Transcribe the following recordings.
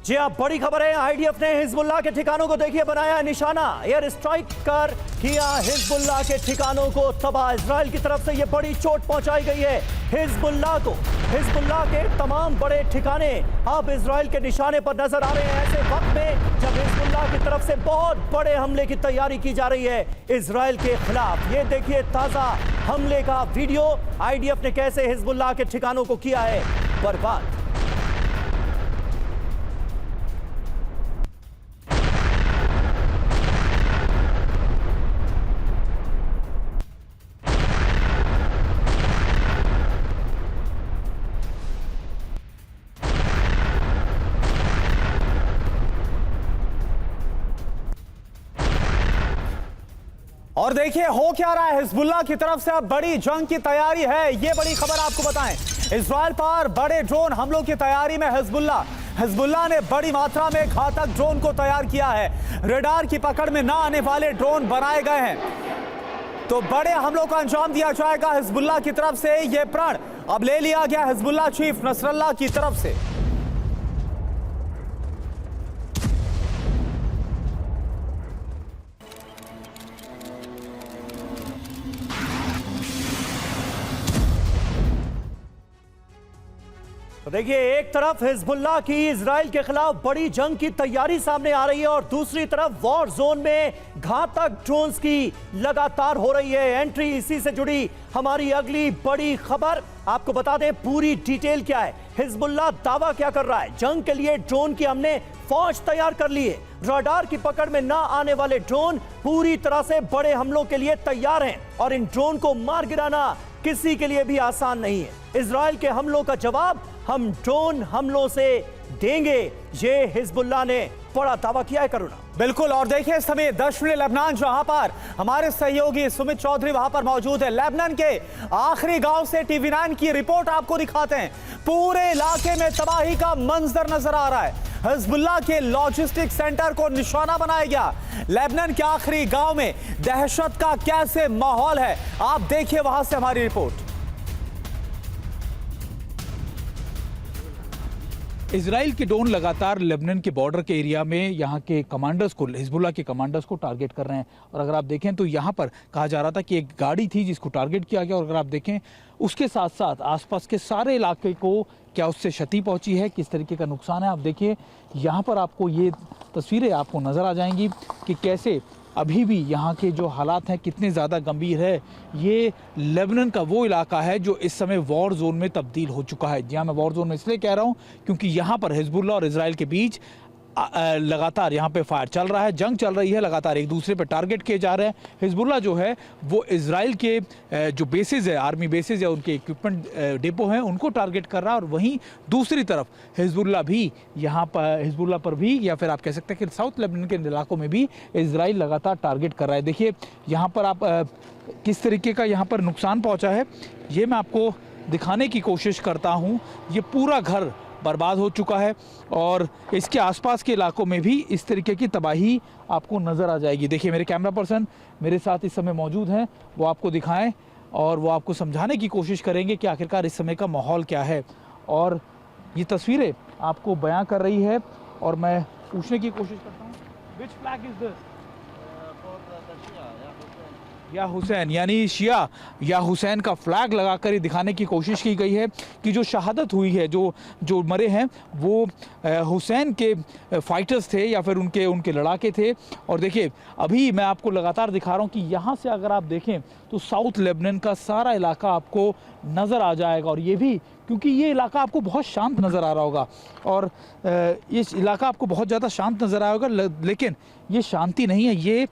जी आप बड़ी खबर है। आईडीएफ ने हिजबुल्लाह के ठिकानों को देखिए बनाया निशाना। एयर स्ट्राइक कर किया हिजबुल्लाह के ठिकानों को तबाह। इजराइल की तरफ से यह बड़ी चोट पहुंचाई गई है हिजबुल्लाह को। हिजबुल्लाह के तमाम बड़े ठिकाने अब इजराइल के निशाने पर नजर आ रहे हैं ऐसे वक्त में जब हिजबुल्लाह की तरफ से बहुत बड़े हमले की तैयारी की जा रही है इजराइल के खिलाफ। ये देखिए ताजा हमले का वीडियो। आईडीएफ ने कैसे हिजबुल्लाह के ठिकानों को किया है बर्बाद। और देखिए हो क्या रहा है, हिजबुल्लाह की तरफ से अब बड़ी जंग की तैयारी है। ये बड़ी खबर आपको बताएं, इजराइल पर बड़े ड्रोन हमलों की तैयारी में हिजबुल्लाह ने बड़ी मात्रा में घातक ड्रोन को तैयार किया है। रडार की पकड़ में ना आने वाले ड्रोन बनाए गए हैं, तो बड़े हमलों का अंजाम दिया जाएगा हिजबुल्लाह की तरफ से। यह प्रण अब ले लिया गया हिजबुल्लाह चीफ नसरल्लाह की तरफ से। तो देखिए एक तरफ हिजबुल्लाह की इजराइल के खिलाफ बड़ी जंग की तैयारी सामने आ रही है और दूसरी तरफ वॉर जोन में घातक ड्रोन्स की लगातार हो रही है एंट्री। इसी से जुड़ी हमारी अगली बड़ी खबर आपको बता दें पूरी डिटेल क्या है। हिजबुल्लाह दावा क्या कर रहा है, जंग के लिए ड्रोन की हमने फौज तैयार कर ली है। रडार की पकड़ में ना आने वाले ड्रोन पूरी तरह से बड़े हमलों के लिए तैयार हैं और इन ड्रोन को मार गिराना किसी के लिए भी आसान नहीं है। इजराइल के हमलों का जवाब हम ड्रोन हमलों से देंगे, ये हिजबुल्लाह ने बड़ा दावा किया है। करुणा बिल्कुल। और देखिए इस समय दक्षिणी लेबनान जहां पर हमारे सहयोगी सुमित चौधरी वहां पर मौजूद है। लेबनान के आखिरी गांव से टीवी9 की रिपोर्ट आपको दिखाते हैं। पूरे इलाके में तबाही का मंजर नजर आ रहा है। हिजबुल्लाह के लॉजिस्टिक सेंटर को निशाना बनाया गया। लेबनान के आखिरी गांव में दहशत का कैसे माहौल है, आप देखिए वहां से हमारी रिपोर्ट। इजराइल के ड्रोन लगातार लेबनान के बॉर्डर के एरिया में यहाँ के कमांडर्स को, हिजबुल्लाह के कमांडर्स को टारगेट कर रहे हैं। और अगर आप देखें तो यहाँ पर कहा जा रहा था कि एक गाड़ी थी जिसको टारगेट किया गया, और अगर आप देखें उसके साथ साथ आसपास के सारे इलाके को क्या उससे क्षति पहुंची है, किस तरीके का नुकसान है। आप देखिए यहाँ पर आपको ये तस्वीरें आपको नज़र आ जाएंगी कि कैसे अभी भी यहाँ के जो हालात हैं कितने ज़्यादा गंभीर है। ये लेबनान का वो इलाका है जो इस समय वॉर जोन में तब्दील हो चुका है। जी हाँ, मैं वॉर जोन में इसलिए कह रहा हूँ क्योंकि यहाँ पर हिजबुल्लाह और इजराइल के बीच लगातार यहाँ पे फायर चल रहा है, जंग चल रही है, लगातार एक दूसरे पे टारगेट किए जा रहे हैं। हिजबुल्लाह जो है वो इजराइल के जो बेसिस है, आर्मी बेसिस है, उनके इक्विपमेंट डिपो हैं, उनको टारगेट कर रहा है। और वहीं दूसरी तरफ हिजबुल्लाह भी यहाँ पर, हिजबुल्लाह पर भी, या फिर आप कह सकते हैं कि साउथ लेबनान के इलाकों में भी इजराइल लगातार टारगेट कर रहा है। देखिए यहाँ पर आप किस तरीके का यहाँ पर नुकसान पहुँचा है ये मैं आपको दिखाने की कोशिश करता हूँ। ये पूरा घर बर्बाद हो चुका है और इसके आसपास के इलाकों में भी इस तरीके की तबाही आपको नज़र आ जाएगी। देखिए मेरे कैमरा पर्सन मेरे साथ इस समय मौजूद हैं, वो आपको दिखाएं और वो आपको समझाने की कोशिश करेंगे कि आखिरकार इस समय का माहौल क्या है। और ये तस्वीरें आपको बयां कर रही है और मैं पूछने की कोशिश करता हूँ, विच फ्लैग इज दिस? या हुसैन, यानी शिया या हुसैन का फ्लैग लगाकर ये दिखाने की कोशिश की गई है कि जो शहादत हुई है, जो मरे हैं वो हुसैन के फाइटर्स थे या फिर उनके लड़ाके थे। और देखिए अभी मैं आपको लगातार दिखा रहा हूँ कि यहाँ से अगर आप देखें तो साउथ लेबनान का सारा इलाका आपको नज़र आ जाएगा। और ये भी क्योंकि ये इलाका आपको बहुत शांत नज़र आ रहा होगा और इस इलाका आपको बहुत ज़्यादा शांत नज़र आया होगा, लेकिन ये शांति नहीं है, ये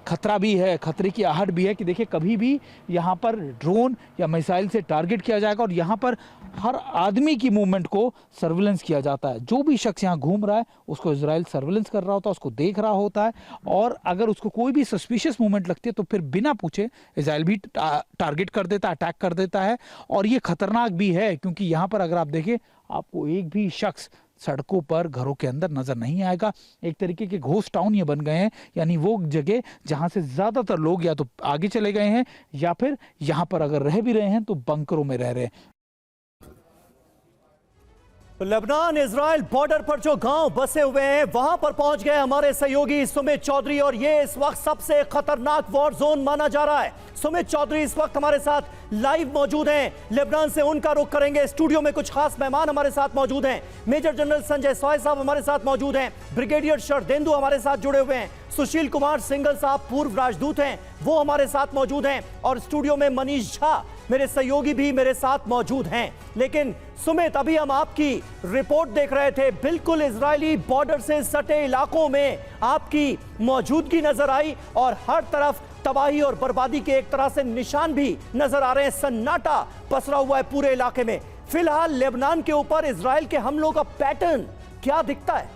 खतरा भी है, खतरे की आहट भी है कि देखिए कभी भी यहाँ पर ड्रोन या मिसाइल से टारगेट किया जाएगा। और यहाँ पर हर आदमी की मूवमेंट को सर्विलेंस किया जाता है। जो भी शख्स यहाँ घूम रहा है उसको इजराइल सर्विलेंस कर रहा होता है, उसको देख रहा होता है, और अगर उसको कोई भी सस्पिशियस मूवमेंट लगती है तो फिर बिना पूछे इजराइल भी टारगेट कर देता है, अटैक कर देता है। और ये खतरनाक भी है क्योंकि यहाँ पर अगर आप देखें आपको एक भी शख्स सड़कों पर, घरों के अंदर नजर नहीं आएगा। एक तरीके के घोस्ट टाउन ये बन गए हैं, यानी वो जगह जहां से ज्यादातर लोग या तो आगे चले गए हैं या फिर यहां पर अगर रह भी रहे हैं तो बंकरों में रह रहे हैं। लेबनान इजराइल बॉर्डर पर जो गांव बसे हुए हैं वहां पर पहुंच गए हमारे सहयोगी सुमित चौधरी और ये इस वक्त सबसे खतरनाक वॉर जोन माना जा रहा है। सुमित चौधरी इस वक्त हमारे साथ लाइव मौजूद हैं। लेबनान से उनका रुख करेंगे। स्टूडियो में कुछ खास मेहमान हमारे साथ मौजूद हैं। मेजर जनरल संजय सॉय साहब हमारे साथ मौजूद हैं। ब्रिगेडियर शरदेंदु हमारे साथ जुड़े हुए हैं। सुशील कुमार सिंघल साहब पूर्व राजदूत हैं, वो हमारे साथ मौजूद हैं। और स्टूडियो में मनीष झा मेरे सहयोगी भी मेरे साथ मौजूद हैं। लेकिन सुमित, अभी हम आपकी रिपोर्ट देख रहे थे, बिल्कुल इजरायली बॉर्डर से सटे इलाकों में आपकी मौजूदगी नजर आई और हर तरफ तबाही और बर्बादी के एक तरह से निशान भी नजर आ रहे हैं। सन्नाटा पसरा हुआ है पूरे इलाके में। फिलहाल लेबनान के ऊपर इजराइल के हमलों का पैटर्न क्या दिखता है?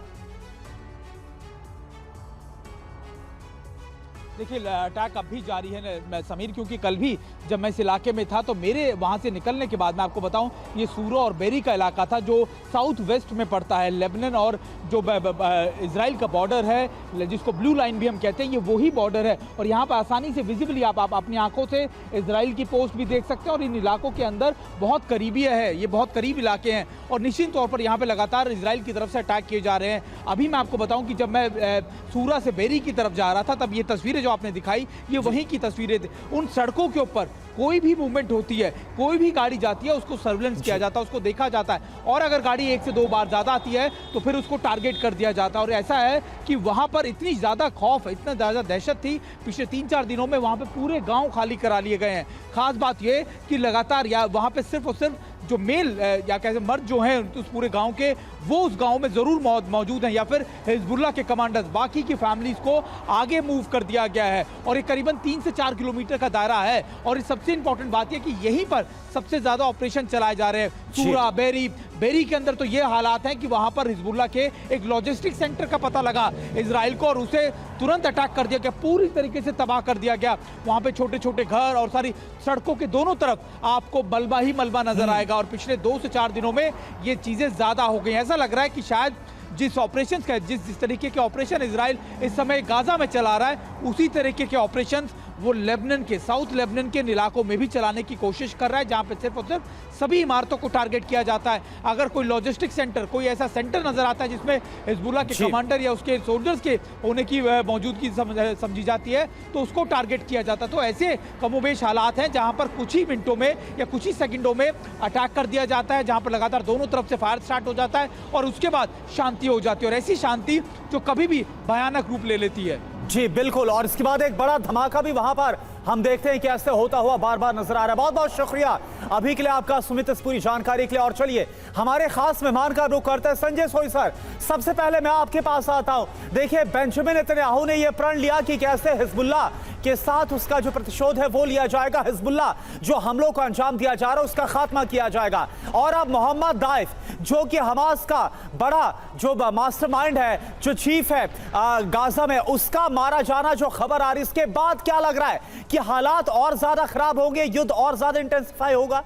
देखिए, अटैक अब भी जारी है समीर, क्योंकि कल भी जब मैं इस इलाके में था तो मेरे वहाँ से निकलने के बाद मैं आपको बताऊं, ये सूरा और बेरी का इलाका था जो साउथ वेस्ट में पड़ता है। लेबनान और जो इजराइल का बॉर्डर है, जिसको ब्लू लाइन भी हम कहते हैं, ये वही बॉर्डर है। और यहाँ पर आसानी से विजिबली आप अपनी आंखों से इजराइल की पोस्ट भी देख सकते हैं। और इन इलाकों के अंदर बहुत करीबी है, ये बहुत करीब इलाके हैं और निश्चित तौर पर यहाँ पर लगातार इजराइल की तरफ से अटैक किए जा रहे हैं। अभी मैं आपको बताऊँ कि जब मैं सूरा से बेरी की तरफ जा रहा था तब ये तस्वीरें जो आपने दिखाई, ये वहीं की तस्वीरें थी। उन सड़कों के ऊपर कोई भी मूवमेंट होती है, कोई भी गाड़ी जाती है, उसको सर्विलेंस किया जाता है, उसको देखा जाता है। और अगर गाड़ी 1 से 2 बार ज्यादा आती है तो फिर उसको टारगेट कर दिया जाता है। और ऐसा है कि वहां पर इतनी ज्यादा खौफ, इतना ज्यादा दहशत थी, पिछले 3-4 दिनों में वहां पे पूरे गांव खाली करा लिए गए हैं। खास बात यह कि लगातार वहां पे सिर्फ और सिर्फ जो मेल या कैसे मर्द जो हैं उस पूरे गांव के, वो उस गांव में जरूर मौजूद हैं, या फिर हिजबुल्लाह के कमांडर्स। बाकी की फैमिलीज को आगे मूव कर दिया गया है और ये करीबन 3 से 4 किलोमीटर का दायरा है। और सबसे इंपॉर्टेंट बात यह कि यहीं पर सबसे ज्यादा ऑपरेशन चलाए जा रहे हैं। सूरा, बेरी के अंदर तो ये हालात हैं कि वहां पर हिजबुल्लाह के एक लॉजिस्टिक सेंटर का पता लगा इजराइल को और उसे तुरंत अटैक कर दिया गया, पूरी तरीके से तबाह कर दिया गया। वहां पे छोटे छोटे घर और सारी सड़कों के दोनों तरफ आपको मलबा ही मलबा नजर आएगा। और पिछले 2 से 4 दिनों में ये चीजें ज्यादा हो गई। ऐसा लग रहा है कि शायद जिस ऑपरेशन का जिस तरीके के ऑपरेशन इजराइल इस समय गाजा में चला रहा है, उसी तरीके के ऑपरेशन वो लेबनान के, साउथ लेबनान के इलाकों में भी चलाने की कोशिश कर रहा है, जहां पे सिर्फ और सिर्फ सभी इमारतों को टारगेट किया जाता है। अगर कोई लॉजिस्टिक सेंटर, कोई ऐसा सेंटर नजर आता है जिसमें हिजबुल्लाह के कमांडर या उसके सोल्जर्स के होने की मौजूदगी समझी जाती है, तो उसको टारगेट किया जाता है। तो ऐसे कमोबेश हालात हैं जहां पर कुछ ही मिनटों में या कुछ ही सेकंडों में अटैक कर दिया जाता है, जहां पर लगातार दोनों तरफ से फायर स्टार्ट हो जाता है और उसके बाद शांति हो जाती है। और ऐसी शांति जो कभी भी भयानक रूप ले लेती है। जी बिल्कुल, और इसके बाद एक बड़ा धमाका भी वहां पर हम देखते हैं कि ऐसे होता हुआ बार बार नजर आ रहा है। बहुत बहुत शुक्रिया अभी के लिए आपका सुमित, इस पूरी जानकारी के लिए। और चलिए हमारे खास मेहमान का रुख करते हैं। संजय सोई सर, सबसे पहले मैं आपके पास आता हूं। देखिए, बेंजामिन नेतन्याहू ने यह प्रण लिया कि कैसे हिजबुल्लाह के साथ उसका जो प्रतिशोध है वो लिया जाएगा, हिजबुल्लाह जो हमलों को अंजाम दिया जा रहा है उसका खात्मा किया जाएगा। और अब मोहम्मद दाइफ, जो कि हमास का बड़ा जो मास्टरमाइंड है, जो चीफ है गाजा में, उसका मारा जाना जो खबर आ रही, इसके बाद क्या लग रहा है कि हालात और ज्यादा खराब होंगे, युद्ध और ज्यादा इंटेंसिफाई होगा?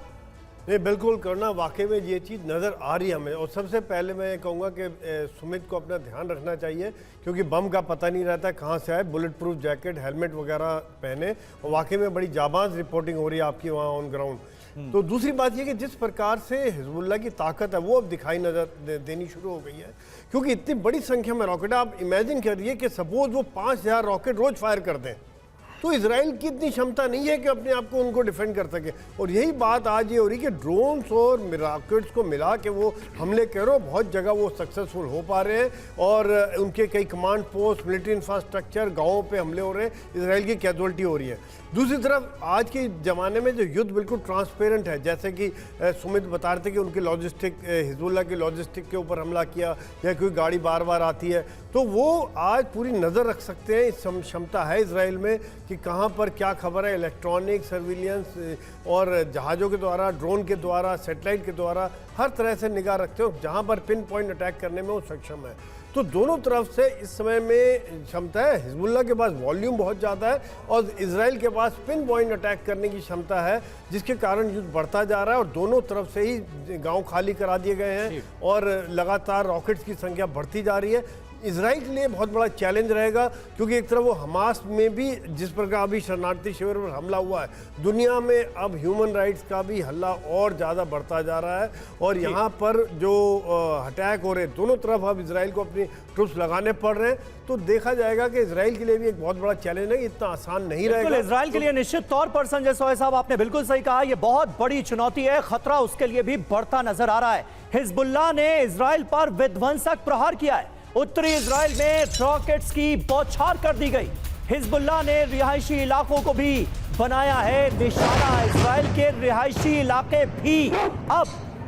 नहीं, बिल्कुल करना, वाकई में ये चीज़ नज़र आ रही है हमें। और सबसे पहले मैं कहूँगा कि सुमित को अपना ध्यान रखना चाहिए, क्योंकि बम का पता नहीं रहता कहाँ से आए। बुलेट प्रूफ जैकेट, हेलमेट वगैरह पहने, और वाकई में बड़ी जाबाज रिपोर्टिंग हो रही है आपकी वहाँ ऑन ग्राउंड। तो दूसरी बात ये कि जिस प्रकार से हिजबुल्लाह की ताकत है वो अब दिखाई नजर देनी शुरू हो गई है, क्योंकि इतनी बड़ी संख्या में रॉकेट, आप इमेजिन करिए कि सपोज वो 5000 रॉकेट रोज फायर कर दें, तो इजराइल की इतनी क्षमता नहीं है कि अपने आप को उनको डिफेंड कर सके। और यही बात आज ये हो रही कि ड्रोन्स और रॉकेट्स को मिला के वो हमले करो, बहुत जगह वो सक्सेसफुल हो पा रहे हैं। और उनके कई कमांड पोस्ट, मिलिट्री इंफ्रास्ट्रक्चर, गाँवों पे हमले हो रहे हैं, इजराइल की कैजुअल्टी हो रही है। दूसरी तरफ आज के ज़माने में जो युद्ध बिल्कुल ट्रांसपेरेंट है, जैसे कि सुमित बता रहे थे कि उनके लॉजिस्टिक, हिजबुल्लाह के लॉजिस्टिक के ऊपर हमला किया या कोई गाड़ी बार बार आती है, तो वो आज पूरी नज़र रख सकते हैं। इस क्षमता है इजराइल में कि कहाँ पर क्या खबर है। इलेक्ट्रॉनिक सर्विलियंस और जहाज़ों के द्वारा, ड्रोन के द्वारा, सेटेलाइट के द्वारा हर तरह से निगाह रखते हो, जहाँ पर पिन पॉइंट अटैक करने में वो सक्षम है। तो दोनों तरफ से इस समय में क्षमता है। हिजबुल्लाह के पास वॉल्यूम बहुत ज़्यादा है और इजराइल के पास पिन पॉइंट अटैक करने की क्षमता है, जिसके कारण युद्ध बढ़ता जा रहा है। और दोनों तरफ से ही गांव खाली करा दिए गए हैं और लगातार रॉकेट्स की संख्या बढ़ती जा रही है। इसराइल के लिए बहुत बड़ा चैलेंज रहेगा, क्योंकि एक तरफ वो हमास में भी जिस प्रकार अभी शरणार्थी शिविर पर हमला हुआ है, दुनिया में अब ह्यूमन राइट्स का भी हल्ला और ज़्यादा बढ़ता जा रहा है। और यहाँ पर जो अटैक हो रहे हैं दोनों तरफ, अब इसराइल को अपनी ट्रूप्स लगाने पड़ रहे हैं, तो देखा जाएगा कि इसराइल के लिए भी एक बहुत बड़ा चैलेंज है, इतना आसान नहीं रहेगा। इसराइल के लिए निश्चित तौर पर संजय सोय साहब आपने बिल्कुल सही कहा, यह बहुत बड़ी चुनौती है, खतरा उसके लिए भी बढ़ता नजर आ रहा है। हिजबुल्लाह ने इसराइल पर विध्वंसक प्रहार किया है, उत्तरी इसराइल में रॉकेट्स की बौछार कर दी गई। हिजबुल्लाह ने रिहायशी इलाकों को भी बनाया है निशाना, इसराइल के रिहायशी इलाके भी अब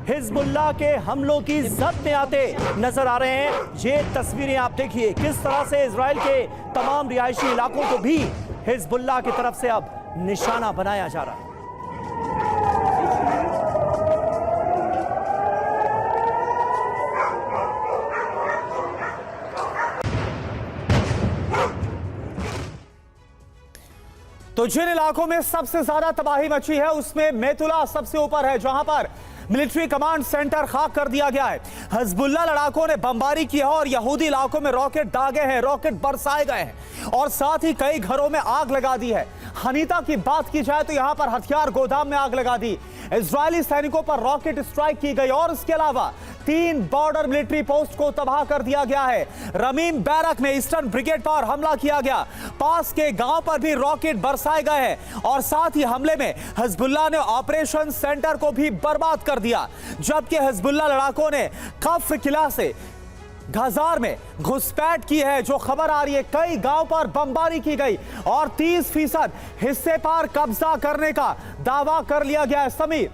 हिजबुल्लाह के हमलों की जद में आते नजर आ रहे हैं। ये तस्वीरें आप देखिए किस तरह से इसराइल के तमाम रिहायशी इलाकों को भी हिजबुल्लाह की तरफ से अब निशाना बनाया जा रहा है। तो जिन इलाकों में सबसे ज्यादा तबाही मची है उसमें मेतुला सबसे ऊपर है, जहां पर मिलिट्री कमांड सेंटर खाक कर दिया गया है। हिजबुल्लाह लड़ाकों ने बमबारी की है और यहूदी इलाकों में रॉकेट दागे हैं, रॉकेट बरसाए गए हैं और साथ ही कई घरों में आग लगा दी है। हनीता की बात की जाए तो यहां पर हथियार गोदाम में आग लगा दी, इजरायली सैनिकों पर रॉकेट स्ट्राइक की गई और इसके अलावा 3 बॉर्डर मिलिट्री पोस्ट को तबाह कर दिया गया है। रमीम बैरक में ईस्टर्न ब्रिगेड पर हमला किया गया, पास के गांव पर भी रॉकेट बरसाए गए हैं और साथ ही हमले में हिजबुल्लाह ने ऑपरेशन सेंटर को भी बर्बाद कर दिया। जबकि हिजबुल्लाह लड़ाकों ने कफ किला से गाजार में घुसपैठ की है, जो खबर आ रही है कई गांव पर बमबारी की गई और 30% हिस्से पर कब्जा करने का दावा कर लिया गया है। समीर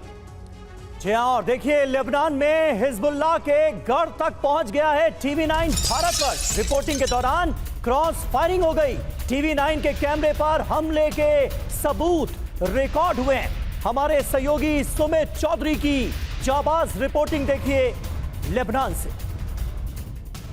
जी हां, और देखिए लेबनान में हिजबुल्लाह के गढ़ तक पहुंच गया है TV9 भारतवर्ष। रिपोर्टिंग के दौरान क्रॉस फायरिंग हो गई, TV9 के कैमरे पर हमले के सबूत रिकॉर्ड हुए हैं। हमारे सहयोगी सुमित चौधरी की जाबाज रिपोर्टिंग देखिए लेबनान से।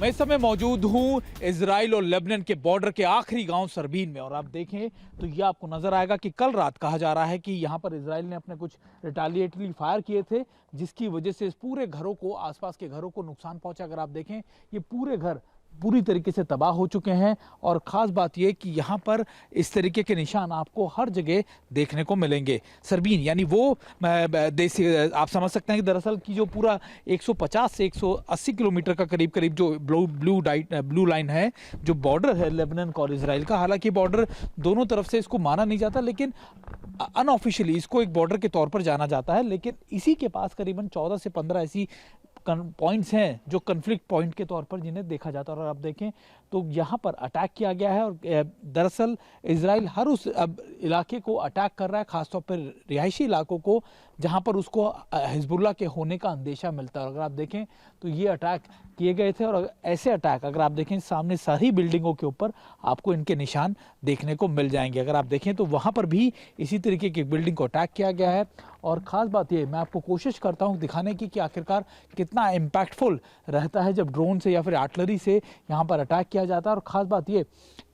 मैं इस समय मौजूद हूं इजराइल और लेबनान के बॉर्डर के आखिरी गांव सरबीन में और आप देखें तो ये आपको नजर आएगा कि कल रात कहा जा रहा है कि यहां पर इजराइल ने अपने कुछ रिटालिएटरी फायर किए थे, जिसकी वजह से इस पूरे घरों को, आसपास के घरों को नुकसान पहुंचा। अगर आप देखें ये पूरे घर पूरी तरीके से तबाह हो चुके हैं और ख़ास बात यह कि यहाँ पर इस तरीके के निशान आपको हर जगह देखने को मिलेंगे। सरबीन यानी वो देसी, आप समझ सकते हैं कि दरअसल की जो पूरा 150 से 180 किलोमीटर का करीब करीब जो ब्लू लाइन है, जो बॉर्डर है लेबनान और इसराइल का। हालांकि बॉर्डर दोनों तरफ से इसको माना नहीं जाता, लेकिन अनऑफिशियली इसको एक बॉर्डर के तौर पर जाना जाता है। लेकिन इसी के पास करीबन 14 से 15 ऐसी पॉइंट्स हैं जो कन्फ्लिक्ट पॉइंट के तौर पर जिन्हें देखा जाता है। और आप देखें तो यहाँ पर अटैक किया गया है और दरअसल इजराइल हर उस इलाके को अटैक कर रहा है, खासतौर पर रिहायशी इलाकों को जहाँ पर उसको हिजबुल्लाह के होने का अंदेशा मिलता है। अगर आप देखें तो ये अटैक किए गए थे और ऐसे अटैक अगर आप देखें सामने सारी बिल्डिंगों के ऊपर आपको इनके निशान देखने को मिल जाएंगे। अगर आप देखें तो वहाँ पर भी इसी तरीके की बिल्डिंग को अटैक किया गया है। और ख़ास बात ये, मैं आपको कोशिश करता हूँ दिखाने की कि आखिरकार कितना इम्पैक्टफुल रहता है जब ड्रोन से या फिर आर्टिलरी से यहाँ पर अटैक किया जाता है। और ख़ास बात ये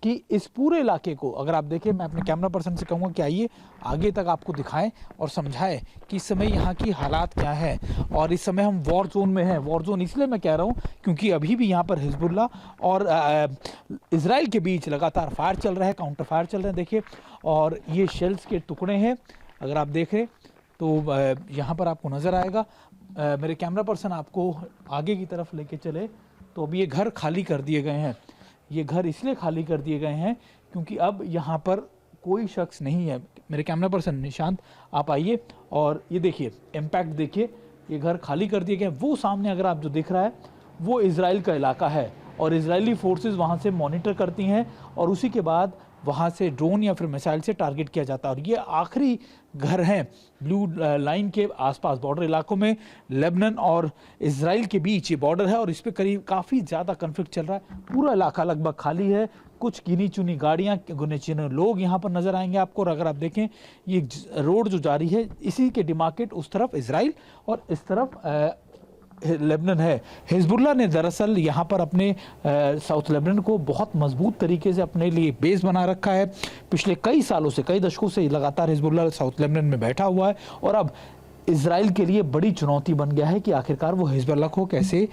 कि इस पूरे इलाके को अगर आप देखें, मैं अपने कैमरा पर्सन से कहूँगा कि आइए आगे तक आपको दिखाएं और समझाएं कि इस समय यहाँ की हालात क्या है। और इस समय हम वॉर जोन में हैं। वॉर जोन इसलिए मैं कह रहा हूँ क्योंकि अभी भी यहाँ पर हिजबुल्लाह और इजराइल के बीच लगातार फायर चल रहा है, काउंटर फायर चल रहे हैं। देखिए, और ये शेल्स के टुकड़े हैं, अगर आप देखें तो यहाँ पर आपको नज़र आएगा। मेरे कैमरा पर्सन आपको आगे की तरफ लेके चले तो अभी ये घर खाली कर दिए गए हैं। ये घर इसलिए खाली कर दिए गए हैं क्योंकि अब यहाँ पर कोई शख्स नहीं है। मेरे कैमरा पर्सन निशांत आप आइए और ये देखिए इम्पैक्ट देखिए, ये घर खाली कर दिए गए। वो सामने अगर आप जो दिख रहा है वो इजराइल का इलाका है और इजरायली फोर्सेस वहाँ से मॉनिटर करती हैं और उसी के बाद वहाँ से ड्रोन या फिर मिसाइल से टारगेट किया जाता है। और ये आखिरी घर हैं ब्लू लाइन के आसपास बॉर्डर इलाकों में। लेबनान और इजराइल के बीच ये बॉर्डर है और इस पर करीब काफ़ी ज़्यादा कन्फ्लिक्ट चल रहा है। पूरा इलाका लगभग खाली है, कुछ गिनी चुनी गाड़ियाँ, गिने चुने लोग यहाँ पर नज़र आएंगे आपको। और अगर आप देखें ये रोड जो जारी है इसी के डिमार्केट उस तरफ इजराइल और इस तरफ लेबनान है। हिजबुल्लाह ने दरअसल यहाँ पर अपने साउथ लेबनान को बहुत मजबूत तरीके से अपने लिए बेस बना रखा है। पिछले कई सालों से, कई दशकों से लगातार हिजबुल्लाह साउथ लेबनान में बैठा हुआ है और अब इजराइल के लिए बड़ी चुनौती बन गया है कि आखिरकार वो हिजबुल्लाह को कैसे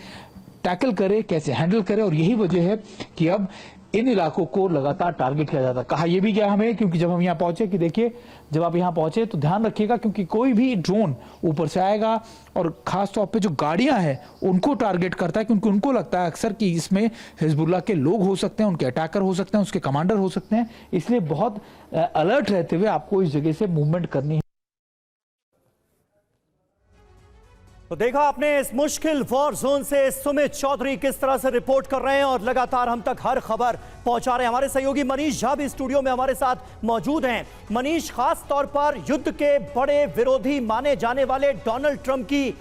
टैकल करे, कैसे हैंडल करे। और यही वजह है कि अब इन इलाकों को लगातार टारगेट किया जाता है। कहा यह भी गया हमें, क्योंकि जब हम यहाँ पहुंचे कि देखिए, जब आप यहाँ पहुंचे तो ध्यान रखिएगा, क्योंकि कोई भी ड्रोन ऊपर से आएगा और खास तौर पे जो गाड़ियां हैं उनको टारगेट करता है, क्योंकि उनको लगता है अक्सर कि इसमें हिजबुल्लाह के लोग हो सकते हैं, उनके अटैकर हो सकते हैं, उसके कमांडर हो सकते हैं। इसलिए बहुत अलर्ट रहते हुए आपको इस जगह से मूवमेंट करनी है। तो देखा आपने इस मुश्किल वॉर जोन से सुमित चौधरी किस तरह से रिपोर्ट कर रहे हैं और लगातार हम तक हर खबर पहुंचा रहे हैं। हमारे सहयोगी मनीष झा भी स्टूडियो में हमारे साथ मौजूद हैं। मनीष, खास तौर पर युद्ध के बड़े विरोधी माने जाने वाले डोनाल्ड ट्रंप की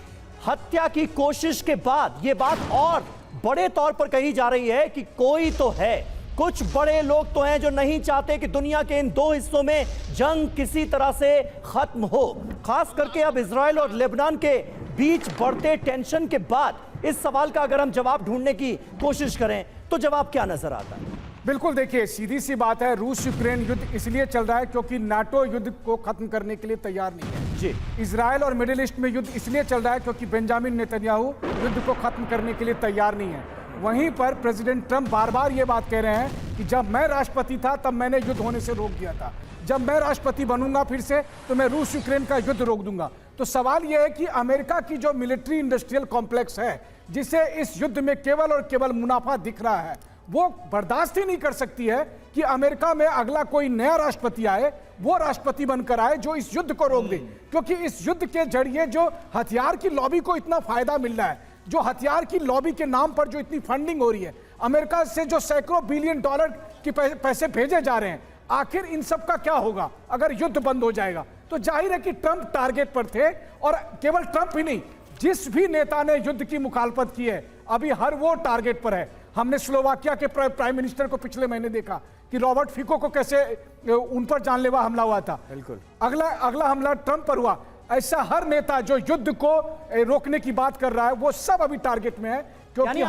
हत्या की कोशिश के बाद यह बात और बड़े तौर पर कही जा रही है कि कोई तो है, कुछ बड़े लोग तो हैं जो नहीं चाहते कि दुनिया के इन दो हिस्सों में जंग किसी तरह से खत्म हो। खास करके अब इजराइल और लेबनान के बीच बढ़ते टेंशन के बाद इस सवाल का अगर हम जवाब ढूंढने की कोशिश करें तो जवाब क्या नजर आता है? बिल्कुल, देखिए सीधी सी बात है, रूस यूक्रेन युद्ध इसलिए चल रहा है क्योंकि नाटो युद्ध को खत्म करने के लिए तैयार नहीं है जी। इजराइल और मिडिल ईस्ट में युद्ध इसलिए चल रहा है क्योंकि बेंजामिन नेतन्याहू युद्ध को खत्म करने के लिए तैयार नहीं है। वहीं पर प्रेसिडेंट ट्रंप बार बार ये बात कह रहे हैं कि जब मैं राष्ट्रपति था तब मैंने युद्ध होने से रोक दिया था, जब मैं राष्ट्रपति बनूंगा फिर से तो मैं रूस यूक्रेन का युद्ध रोक दूंगा। तो सवाल यह है कि अमेरिका की जो मिलिट्री इंडस्ट्रियल कॉम्प्लेक्स है, जिसे इस युद्ध में केवल और केवल मुनाफा दिख रहा है, वो बर्दाश्त ही नहीं कर सकती है कि अमेरिका में अगला कोई नया राष्ट्रपति आए, वो राष्ट्रपति बनकर आए जो इस युद्ध को रोक दे। क्योंकि इस युद्ध के जरिए जो हथियार की लॉबी को इतना फायदा मिल रहा है, जो हथियार की लॉबी के नाम पर जो इतनी फंडिंग हो रही है, अमेरिका से जो सैकड़ों बिलियन डॉलर के पैसे भेजे जा रहे हैं, आखिर इन सब का क्या होगा अगर युद्ध बंद हो जाएगा? तो जाहिर है कि ट्रंप टारगेट पर थे, और केवल ट्रंप ही नहीं, जिस भी नेता ने युद्ध की मुखालफत की है अभी हर वो टारगेट पर है। हमने स्लोवाकिया के प्राइम मिनिस्टर को पिछले महीने देखा कि रॉबर्ट फिको को कैसे उन पर जानलेवा हमला हुआ था। बिल्कुल, अगला हमला ट्रंप पर हुआ। ऐसा हर नेता जो युद्ध को रोकने की बात कर रहा है वो सब अभी टारगेट में है, क्योंकि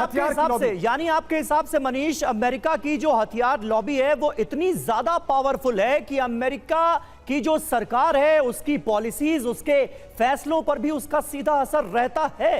यानी आपके हिसाब से मनीष, अमेरिका की जो हथियार लॉबी है वो इतनी ज्यादा पावरफुल है कि अमेरिका की जो सरकार है उसकी पॉलिसीज, उसके फैसलों पर भी उसका सीधा असर रहता है।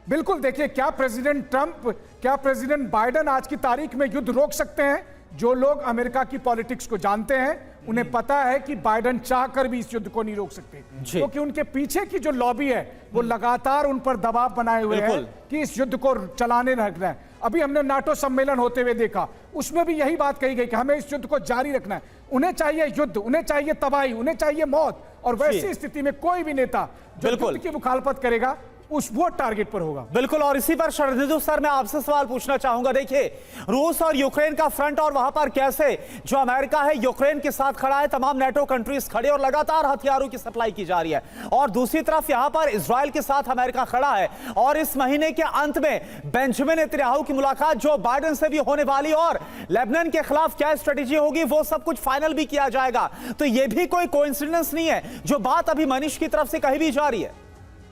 बिल्कुल, देखिए, क्या प्रेसिडेंट ट्रंप, क्या प्रेसिडेंट बाइडेन आज की तारीख में युद्ध रोक सकते हैं? जो लोग अमेरिका की पॉलिटिक्स को जानते हैं उन्हें पता है कि बाइडेन चाहकर भी इस युद्ध को नहीं रोक सकते, क्योंकि उनके पीछे की जो लॉबी है वो लगातार उन पर दबाव बनाए हुए है कि इस युद्ध को चलाने रखना है। अभी हमने नाटो सम्मेलन होते हुए देखा, उसमें भी यही बात कही गई कि हमें इस युद्ध को जारी रखना है। उन्हें चाहिए युद्ध, उन्हें चाहिए तबाही, उन्हें चाहिए मौत, और वैसी स्थिति में कोई भी नेता जो युद्ध की मुखालफत करेगा वो टारगेट पर होगा। बिल्कुल, और इसी पर शरदीदु सर मैं आपसे सवाल पूछना चाहूंगा। देखिए, रूस और यूक्रेन का फ्रंट, और वहां पर कैसे जो अमेरिका है यूक्रेन के साथ खड़ा है, तमाम नेटो कंट्रीज खड़े और लगातार हथियारों की सप्लाई की जा रही है, और दूसरी तरफ यहां पर इजराइल के साथ अमेरिका खड़ा है। और इस महीने के अंत में बेंजामिन नेतन्याहू की मुलाकात जो बाइडेन से भी होने वाली, और लेबनान के खिलाफ क्या स्ट्रेटेजी होगी वो सब कुछ फाइनल भी किया जाएगा। तो यह भी कोई कोइंसिडेंस नहीं है जो बात अभी मनीष की तरफ से कही भी जा रही है।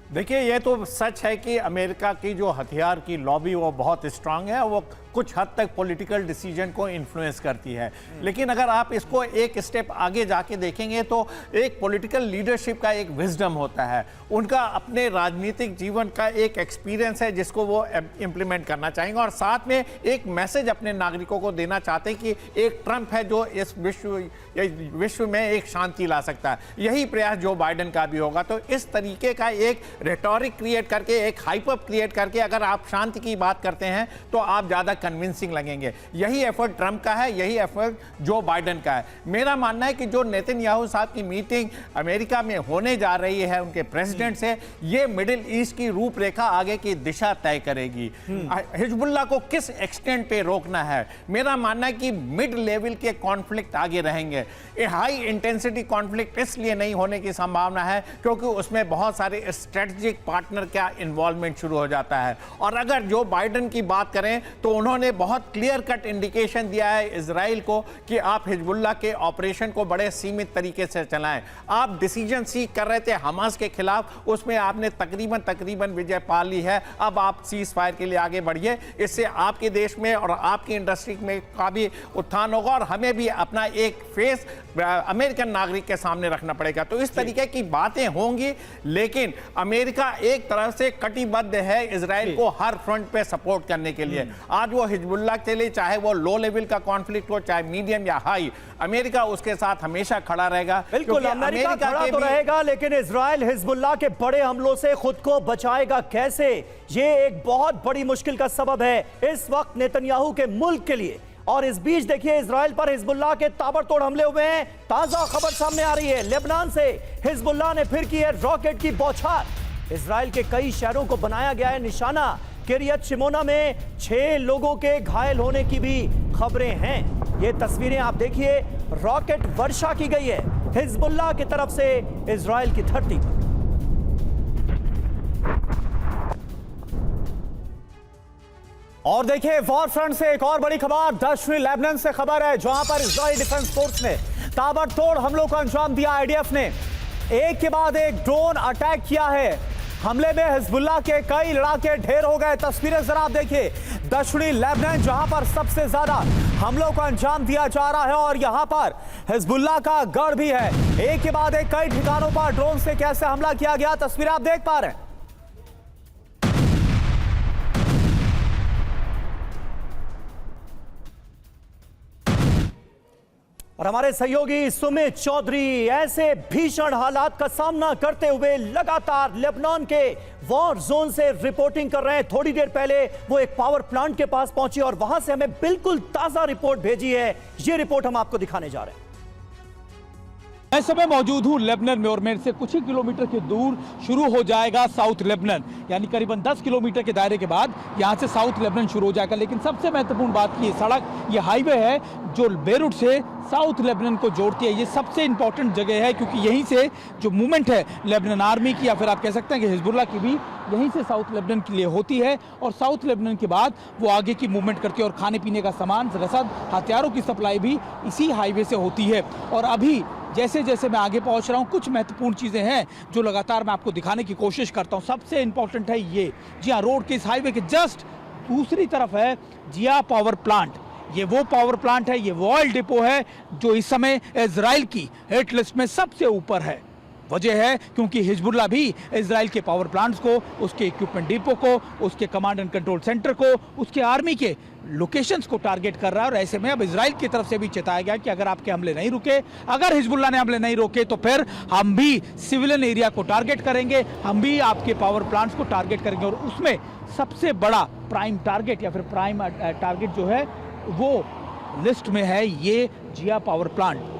देखिए, ये तो सच है कि अमेरिका की जो हथियार की लॉबी वो बहुत स्ट्रांग है, वो कुछ हद तक पॉलिटिकल डिसीजन को इन्फ्लुएंस करती है। लेकिन अगर आप इसको एक स्टेप आगे जाके देखेंगे तो एक पॉलिटिकल लीडरशिप का एक विजडम होता है, उनका अपने राजनीतिक जीवन का एक एक्सपीरियंस है जिसको वो इम्प्लीमेंट करना चाहेंगे, और साथ में एक मैसेज अपने नागरिकों को देना चाहते हैं कि एक ट्रंप है जो इस विश्व में एक शांति ला सकता है। यही प्रयास जो बाइडेन का भी होगा। तो इस तरीके का एक रेटोरिक क्रिएट करके, एक हाइपअप क्रिएट करके अगर आप शांति की बात करते हैं तो आप ज़्यादा कन्विंसिंग लगेंगे। यही एफर्ट ट्रंप का है, यही एफर्ट जो बाइडेन का है। मेरा मानना है कि जो नेतन्याहू साहब की मीटिंग अमेरिका में होने जा रही है उनके प्रेसिडेंट से, ये मिडिल ईस्ट की रूपरेखा आगे की दिशा तय करेगी। हिजबुल्लाह को किस एक्सटेंट पे रोकना है, मेरा मानना है कि मिड लेवल के कॉन्फ्लिक्ट आगे रहेंगे। हाई इंटेंसिटी कॉन्फ्लिक्ट इसलिए नहीं होने की संभावना है क्योंकि उसमें बहुत सारे स्ट्रेटेजिक पार्टनर का इन्वॉल्वमेंट शुरू हो जाता है। और अगर जो बाइडेन की बात करें तो उन्होंने बहुत क्लियर कट इंडिकेशन दिया है इजराइल को कि आप हिजबुल्लाह के ऑपरेशन को बड़े सीमित तरीके से चलाएं। आप डिसीजन सीख कर रहे थे हमास के खिलाफ, उसमें आपने तकरीबन विजय पा ली है। अब आप सीज फायर के लिए आगे बढ़िए, इससे आपके देश में और आपकी इंडस्ट्री में का भी उत्थान होगा, और हमें भी अपना एक फेस अमेरिकन नागरिक के सामने रखना पड़ेगा। तो इस तरीके की बातें होंगी, लेकिन अमेरिका एक तरह से कटिबद्ध है इजराइल को हर फ्रंट पे सपोर्ट करने के लिए। आज वो हिजबुल्लाह के लिए चाहे वो लो लेवल का कॉन्फ्लिक्ट हो, चाहे मीडियम या हाई, अमेरिका उसके साथ हमेशा खड़ा रहेगा। बिल्कुल, अमेरिका खड़ा तो रहेगा, लेकिन इजराइल हिजबुल्लाह के बड़े हमलों से खुद को बचाएगा कैसे, ये एक बहुत बड़ी मुश्किल का सबब है इस वक्त नेतन्याहू के मुल्क के लिए। और इस बीच देखिए, इजराइल पर हिजबुल्लाह के ताबड़तोड़ हमले हुए हैं। ताजा खबर सामने आ रही है, लेबनान से हिजबुल्लाह ने फिर की है रॉकेट की बौछार। इजराइल के कई शहरों को बनाया गया है निशाना। किरियत शिमोना में 6 लोगों के घायल होने की भी खबरें हैं। ये तस्वीरें आप देखिए, रॉकेट वर्षा की गई है हिजबुल्लाह की तरफ से इजराइल की धरती पर। और देखिए, वॉर फ्रंट से एक और बड़ी खबर दक्षिणी लेबनान से खबर है, जहां पर इजराइली डिफेंस फोर्स ने ताबड़तोड़ हमलों को अंजाम दिया। आईडीएफ ने एक के बाद एक ड्रोन अटैक किया है। हमले में हिजबुल्लाह के कई लड़ाके ढेर हो गए। तस्वीरें जरा आप देखिए, दक्षिणी लेबनान जहां पर सबसे ज्यादा हमलों को अंजाम दिया जा रहा है, और यहां पर हिजबुल्लाह का गढ़ भी है। एक के बाद एक कई ठिकानों पर ड्रोन से कैसे हमला किया गया, तस्वीरें आप देख पा रहे हैं। और हमारे सहयोगी सुमित चौधरी ऐसे भीषण हालात का सामना करते हुए लगातार लेबनान के वॉर जोन से रिपोर्टिंग कर रहे हैं। थोड़ी देर पहले वो एक पावर प्लांट के पास पहुंचे और वहां से हमें बिल्कुल ताजा रिपोर्ट भेजी है। ये रिपोर्ट हम आपको दिखाने जा रहे हैं। मैं इस समय मौजूद हूँ लेबनान में, और मेरे से कुछ ही किलोमीटर के दूर शुरू हो जाएगा साउथ लेबनान, यानी करीबन 10 किलोमीटर के दायरे के बाद यहाँ से साउथ लेबनान शुरू हो जाएगा। लेकिन सबसे महत्वपूर्ण बात की सड़क, ये हाईवे है जो बेरूट से साउथ लेबनान को जोड़ती है। ये सबसे इंपॉर्टेंट जगह है, क्योंकि यहीं से जो मूवमेंट है लेबनान आर्मी की, या फिर आप कह सकते हैं कि हिजबुल्लाह की भी यहीं से साउथ लेबनान के लिए होती है। और साउथ लेबनान के बाद वो आगे की मूवमेंट करती है, और खाने पीने का सामान, रसद, हथियारों की सप्लाई भी इसी हाईवे से होती है। और अभी जैसे जैसे मैं आगे पहुंच रहा हूं, कुछ महत्वपूर्ण चीज़ें हैं जो लगातार मैं आपको दिखाने की कोशिश करता हूं। सबसे इंपॉर्टेंट है ये, जी हाँ, रोड के इस हाईवे के जस्ट दूसरी तरफ है जिया पावर प्लांट। ये वो पावर प्लांट है, ये वो ऑयल डिपो है जो इस समय इजराइल की हिट लिस्ट में सबसे ऊपर है। वजह है क्योंकि हिजबुल्लाह भी इजराइल के पावर प्लांट्स को, उसके इक्विपमेंट डिपो को, उसके कमांड एंड कंट्रोल सेंटर को, उसके आर्मी के लोकेशंस को टारगेट कर रहा है। और ऐसे में अब इजराइल की तरफ से भी चेताया गया कि अगर आपके हमले नहीं रुके, अगर हिजबुल्लाह ने हमले नहीं रोके, तो फिर हम भी सिविलियन एरिया को टारगेट करेंगे, हम भी आपके पावर प्लांट्स को टारगेट करेंगे। और उसमें सबसे बड़ा प्राइम टारगेट या फिर प्राइम टारगेट जो है वो लिस्ट में है ये जिया पावर प्लांट।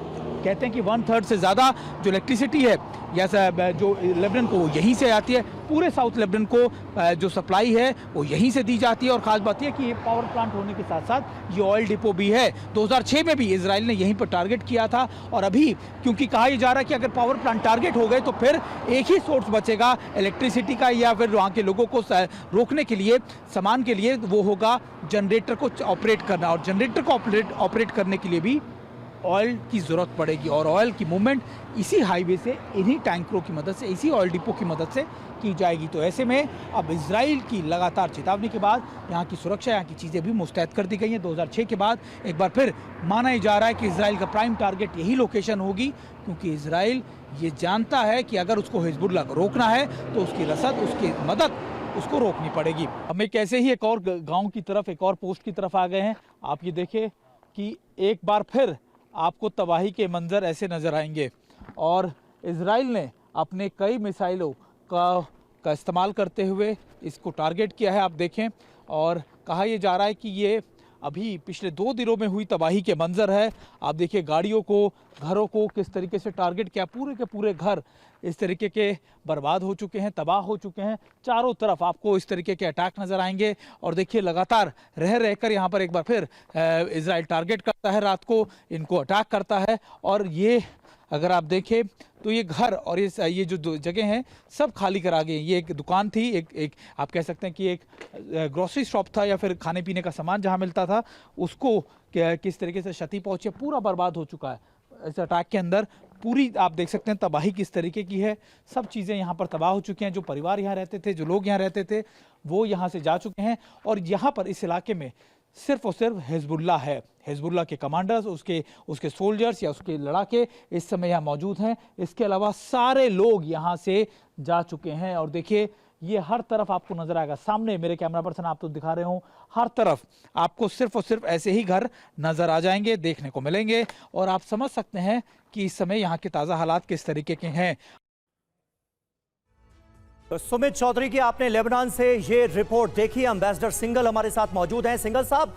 कहते हैं कि 1/3 से ज़्यादा जो इलेक्ट्रिसिटी है या जो लेबनान को, वो यहीं से आती है। पूरे साउथ लेबनान को जो सप्लाई है वो यहीं से दी जाती है। और ख़ास बात यह कि ये पावर प्लांट होने के साथ साथ ये ऑयल डिपो भी है। 2006 में भी इजराइल ने यहीं पर टारगेट किया था। और अभी क्योंकि कहा यह जा रहा है कि अगर पावर प्लांट टारगेट हो गए तो फिर एक ही सोर्स बचेगा इलेक्ट्रिसिटी का, या फिर वहाँ के लोगों को रोकने के लिए, सामान के लिए, वो होगा जनरेटर को ऑपरेट करना। और जनरेटर को ऑपरेट करने के लिए भी ऑयल की ज़रूरत पड़ेगी। और ऑयल की मूवमेंट इसी हाईवे से, इन्हीं टैंकरों की मदद से, इसी ऑयल डिपो की मदद से की जाएगी। तो ऐसे में अब इजराइल की लगातार चेतावनी के बाद यहाँ की सुरक्षा, यहाँ की चीज़ें भी मुस्तैद कर दी गई हैं। 2006 के बाद एक बार फिर माना ही जा रहा है कि इजराइल का प्राइम टारगेट यही लोकेशन होगी, क्योंकि इजराइल ये जानता है कि अगर उसको हिजबुल्लाह को रोकना है तो उसकी रसद, उसकी मदद उसको रोकनी पड़ेगी। हम एक ऐसे ही एक और गाँव की तरफ, एक और पोस्ट की तरफ आ गए हैं। आप ये देखें कि एक बार फिर आपको तबाही के मंजर ऐसे नज़र आएंगे। और इजराइल ने अपने कई मिसाइलों का इस्तेमाल करते हुए इसको टारगेट किया है, आप देखें। और कहा यह जा रहा है कि ये अभी पिछले 2 दिनों में हुई तबाही के मंजर है। आप देखिए गाड़ियों को, घरों को किस तरीके से टारगेट किया। पूरे के पूरे घर इस तरीके के बर्बाद हो चुके हैं, तबाह हो चुके हैं। चारों तरफ आपको इस तरीके के अटैक नज़र आएंगे। और देखिए लगातार रह रहकर यहाँ पर एक बार फिर इजराइल टारगेट करता है, रात को इनको अटैक करता है। और ये अगर आप देखें तो ये घर और ये जो जगह हैं सब खाली करा गए। ये एक दुकान थी, एक आप कह सकते हैं कि एक ग्रोसरी शॉप था या फिर खाने पीने का सामान जहाँ मिलता था, उसको किस तरीके से क्षति पहुँची, पूरा बर्बाद हो चुका है इस अटैक के अंदर। पूरी आप देख सकते हैं तबाही किस तरीके की है। सब चीज़ें यहाँ पर तबाह हो चुकी हैं। जो परिवार यहाँ रहते थे, जो लोग यहाँ रहते थे, वो यहाँ से जा चुके हैं। और यहाँ पर इस इलाके में सिर्फ और सिर्फ हिजबुल्लाह है। हिजबुल्लाह के कमांडर्स, उसके सोल्जर्स या उसके लड़ाके इस समय यहाँ मौजूद हैं। इसके अलावा सारे लोग यहाँ से जा चुके हैं और देखिए ये हर तरफ आपको नजर आएगा। सामने मेरे कैमरा पर्सन आप तो दिखा रहे हो, हर तरफ आपको सिर्फ और सिर्फ ऐसे ही घर नजर आ जाएंगे, देखने को मिलेंगे और आप समझ सकते हैं कि इस समय यहाँ के ताजा हालात किस तरीके के हैं। तो सुमित चौधरी की आपने लेबनान से ये रिपोर्ट देखी। एम्बेसडर सिंगल हमारे साथ मौजूद हैं। सिंगल साहब,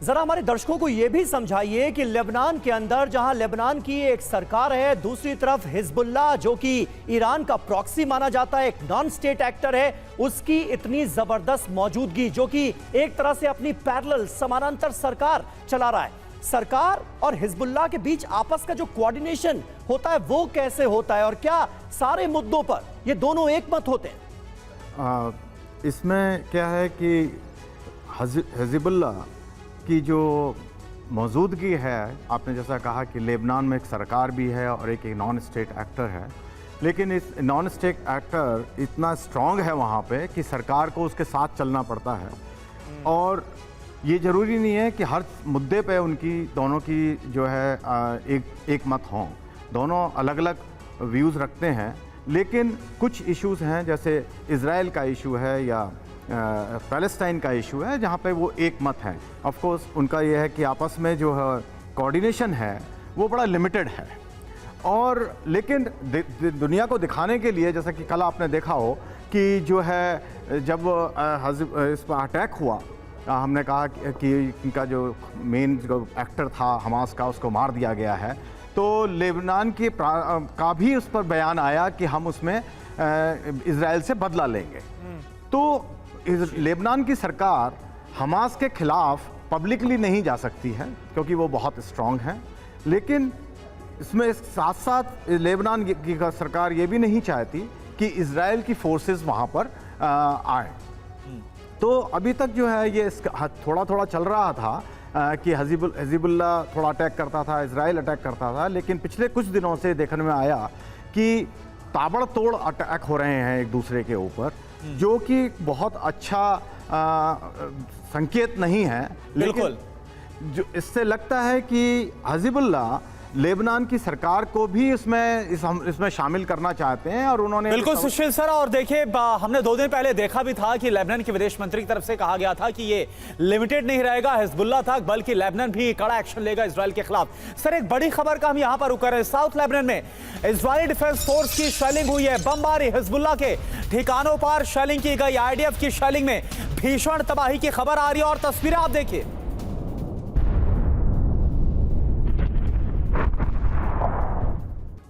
जरा हमारे दर्शकों को यह भी समझाइए कि लेबनान के अंदर जहां लेबनान की एक सरकार है, दूसरी तरफ हिजबुल्लाह जो कि ईरान का प्रॉक्सी माना जाता है, एक नॉन स्टेट एक्टर है, उसकी इतनी जबरदस्त मौजूदगी जो कि एक तरह से अपनी पैरेलल समानांतर सरकार चला रहा है। सरकार और हिजबुल्लाह के बीच आपस का जो कोऑर्डिनेशन होता है वो कैसे होता है और क्या सारे मुद्दों पर ये दोनों एक मत होते हैं? इसमें क्या है कि हिजबुल्लाह की जो मौजूदगी है, आपने जैसा कहा कि लेबनान में एक सरकार भी है और एक नॉन स्टेट एक्टर है, लेकिन इस नॉन स्टेट एक्टर इतना स्ट्रांग है वहाँ पे कि सरकार को उसके साथ चलना पड़ता है और ये ज़रूरी नहीं है कि हर मुद्दे पे उनकी दोनों की जो है एक मत हों। दोनों अलग अलग व्यूज़ रखते हैं, लेकिन कुछ इश्यूज़ हैं जैसे इज़राइल का इशू है या पैलेस्टाइन का इशू है जहाँ पे वो एक मत है। ऑफ कोर्स उनका ये है कि आपस में जो है कोऑर्डिनेशन है वो बड़ा लिमिटेड है और लेकिन दुनिया को दिखाने के लिए, जैसा कि कल आपने देखा हो कि जो है जब इस पर अटैक हुआ, हमने कहा कि इनका जो मेन जो एक्टर था हमास का, उसको मार दिया गया है, तो लेबनान की का भी उस पर बयान आया कि हम उसमें इजराइल से बदला लेंगे। तो लेबनान की सरकार हमास के खिलाफ पब्लिकली नहीं जा सकती है क्योंकि वो बहुत स्ट्रांग है, लेकिन इसमें साथ साथ लेबनान की सरकार ये भी नहीं चाहती कि इजराइल की फोर्सेस वहाँ पर आए। तो अभी तक जो है ये थोड़ा थोड़ा चल रहा था कि हिजबुल्लाह थोड़ा अटैक करता था, इजराइल अटैक करता था, लेकिन पिछले कुछ दिनों से देखने में आया कि ताबड़तोड़ अटैक हो रहे हैं एक दूसरे के ऊपर, जो कि बहुत अच्छा संकेत नहीं है। बिल्कुल, जो इससे लगता है कि हिजबुल्लाह लेबनान की सरकार को भी इसमें शामिल करना चाहते हैं और उन्होंने बिल्कुल सुशील सर। और देखिए हमने 2 दिन पहले देखा भी था कि लेबनान के विदेश मंत्री की तरफ से कहा गया था कि ये लिमिटेड नहीं रहेगा हिजबुल्लाह तक, बल्कि लेबनान भी कड़ा एक्शन लेगा इजराइल के खिलाफ। सर, एक बड़ी खबर का हम यहां पर रुक रहे हैं। साउथ लेबनान में इजरायली डिफेंस फोर्स की शेलिंग हुई है, बमबारी, हिजबुल्लाह के ठिकानों पर शेलिंग की गई। आईडीएफ की शेलिंग में भीषण तबाही की खबर आ रही है और तस्वीरें आप देखिए।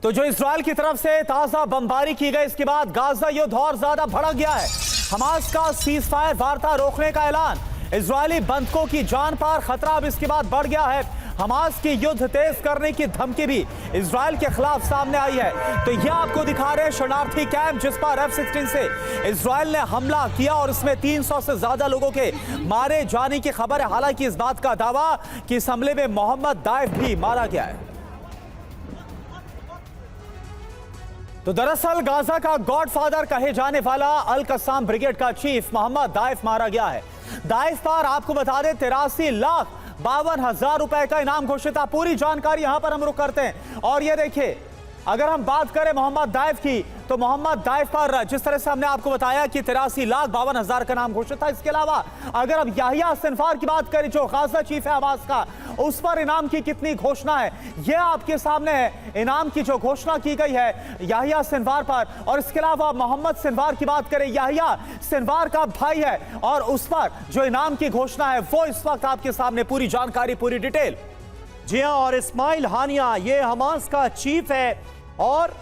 तो जो इजराइल की तरफ से ताजा बमबारी की गई, इसके बाद गाजा युद्ध और ज्यादा भड़क गया है। हमास का सीज फायर वार्ता रोकने का ऐलान, इजरायली बंधकों की जान पर खतरा अब इसके बाद बढ़ गया है। हमास की युद्ध तेज करने की धमकी भी इजराइल के खिलाफ सामने आई है। तो यह आपको दिखा रहे हैं शरणार्थी कैंप जिस पर F-16 से इजराइल ने हमला किया और इसमें 300 से ज्यादा लोगों के मारे जाने की खबर है। हालांकि इस बात का दावा कि इस हमले में मोहम्मद दाइफ भी मारा गया है। तो दरअसल गाजा का गॉडफादर कहे जाने वाला अल कसाम ब्रिगेड का चीफ मोहम्मद दाइफ मारा गया है। दाइफ पर आपको बता दें 83,52,000 रुपए का इनाम घोषित था। पूरी जानकारी यहां पर हम रुक करते हैं और ये देखिए, अगर हम बात करें मोहम्मद दाइफ की, तो मोहम्मद दाइफ पर जिस तरह से हमने आपको बताया कि 83,52,000 का नाम घोषित था। इसके अलावा अगर अब याहिया सिनवार की बात करें जो गाजा चीफ है हमास का, उस पर इनाम की कितनी घोषणा है यह आपके सामने है। इनाम की जो घोषणा की गई है याहिया सिनवार पर, और इसके अलावा मोहम्मद सिनवार की बात करें, याहिया सिनवार का भाई है और उस पर जो इनाम की घोषणा है वो इस वक्त आपके सामने पूरी जानकारी, पूरी डिटेल। जी हां, और इस्माइल हानिया ये हमास का चीफ है और